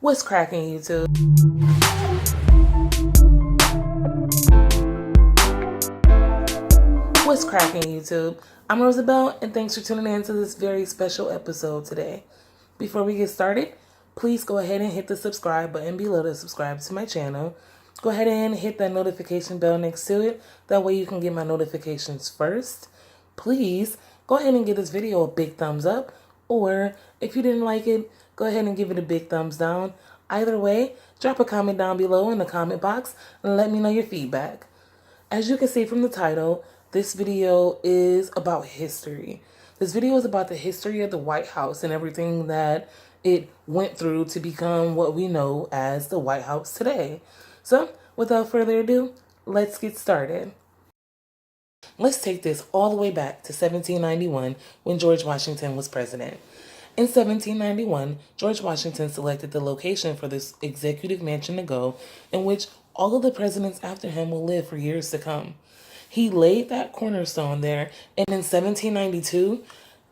What's cracking, YouTube? What's cracking, YouTube? I'm Rosabelle, and thanks for tuning in to this very special episode today. Before we get started, please go ahead and hit the subscribe button below to subscribe to my channel. Go ahead and hit that notification bell next to it. That way you can get my notifications first. Please go ahead and give this video a big thumbs up. Or if you didn't like it, go ahead and give it a big thumbs down. Either way, drop a comment down below in the comment box and let me know your feedback. As you can see from the title, this video is about history. This video is about the history of the White House and everything that it went through to become what we know as the White House today. So, without further ado, let's get started. Let's take this all the way back to 1791 when George Washington was president. In 1791, George Washington selected the location for this executive mansion to go, in which all of the presidents after him will live for years to come. He laid that cornerstone there, and in 1792,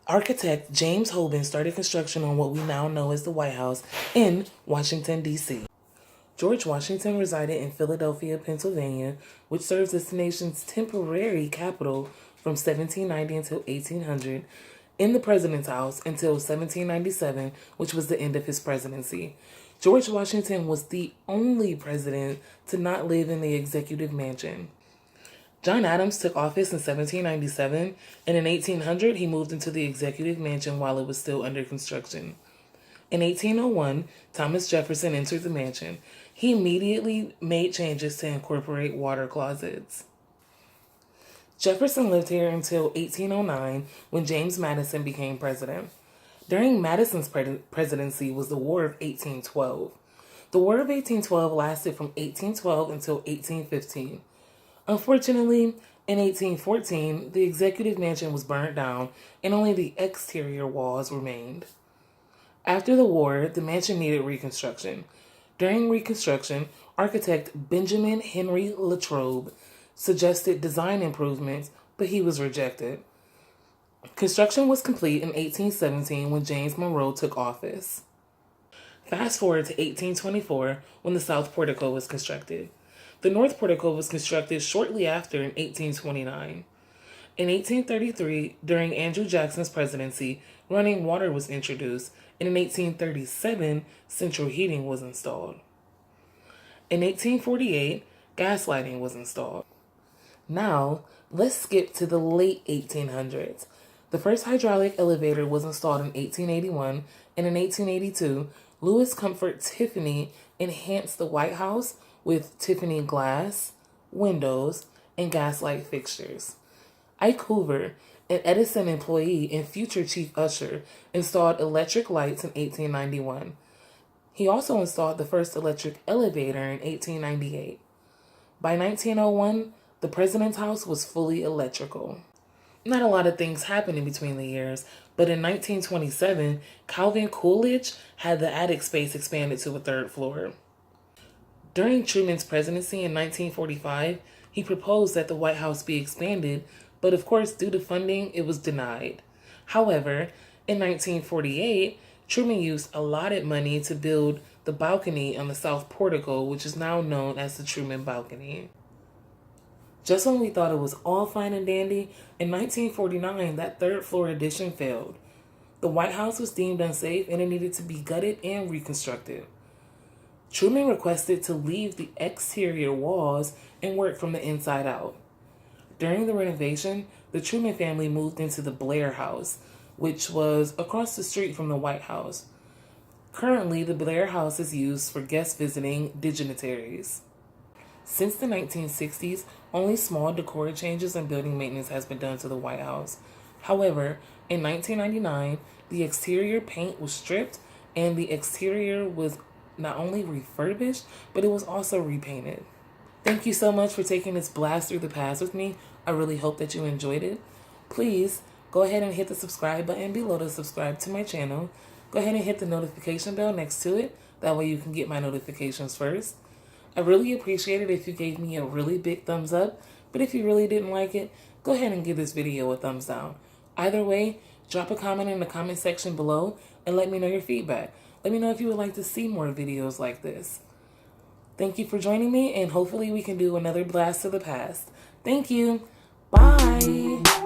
architect James Hoban started construction on what we now know as the White House in Washington, D.C. George Washington resided in Philadelphia, Pennsylvania, which serves as the nation's temporary capital from 1790 until 1800, in the president's house until 1797, which was the end of his presidency. George Washington was the only president to not live in the executive mansion. John Adams took office in 1797, and in 1800 he moved into the executive mansion while it was still under construction. In 1801, Thomas Jefferson entered the mansion. He immediately made changes to incorporate water closets. Jefferson lived here until 1809 when James Madison became president. During Madison's presidency was the War of 1812. The War of 1812 lasted from 1812 until 1815. Unfortunately, in 1814, the executive mansion was burned down and only the exterior walls remained. After the war, the mansion needed reconstruction. During reconstruction, architect Benjamin Henry Latrobe suggested design improvements, but he was rejected. Construction was complete in 1817 when James Monroe took office. Fast forward to 1824 when the South Portico was constructed. The North Portico was constructed shortly after in 1829. In 1833, during Andrew Jackson's presidency, running water was introduced, and in 1837, central heating was installed. In 1848, gas lighting was installed. Now, let's skip to the late 1800s. The first hydraulic elevator was installed in 1881, and in 1882, Louis Comfort Tiffany enhanced the White House with Tiffany glass, windows, and gaslight fixtures. Ike Hoover, an Edison employee and future chief usher, installed electric lights in 1891. He also installed the first electric elevator in 1898. By 1901, the president's house was fully electrical. Not a lot of things happened in between the years, but in 1927, Calvin Coolidge had the attic space expanded to a third floor. During Truman's presidency in 1945, he proposed that the White House be expanded, but of course, due to funding, it was denied. However, in 1948, Truman used allotted money to build the balcony on the South Portico, which is now known as the Truman Balcony. Just when we thought it was all fine and dandy, in 1949, that third floor addition failed. The White House was deemed unsafe and it needed to be gutted and reconstructed. Truman requested to leave the exterior walls and work from the inside out. During the renovation, the Truman family moved into the Blair House, which was across the street from the White House. Currently, the Blair House is used for guest visiting dignitaries. Since the 1960s, only small decor changes and building maintenance has been done to the White House. However, in 1999, the exterior paint was stripped and the exterior was not only refurbished, but it was also repainted. Thank you so much for taking this blast through the past with me. I really hope that you enjoyed it. Please go ahead and hit the subscribe button below to subscribe to my channel. Go ahead and hit the notification bell next to it. That way you can get my notifications first. I really appreciate it if you gave me a really big thumbs up, but if you really didn't like it, go ahead and give this video a thumbs down. Either way, drop a comment in the comment section below and let me know your feedback. Let me know if you would like to see more videos like this. Thank you for joining me, and hopefully we can do another blast of the past. Thank you. Bye.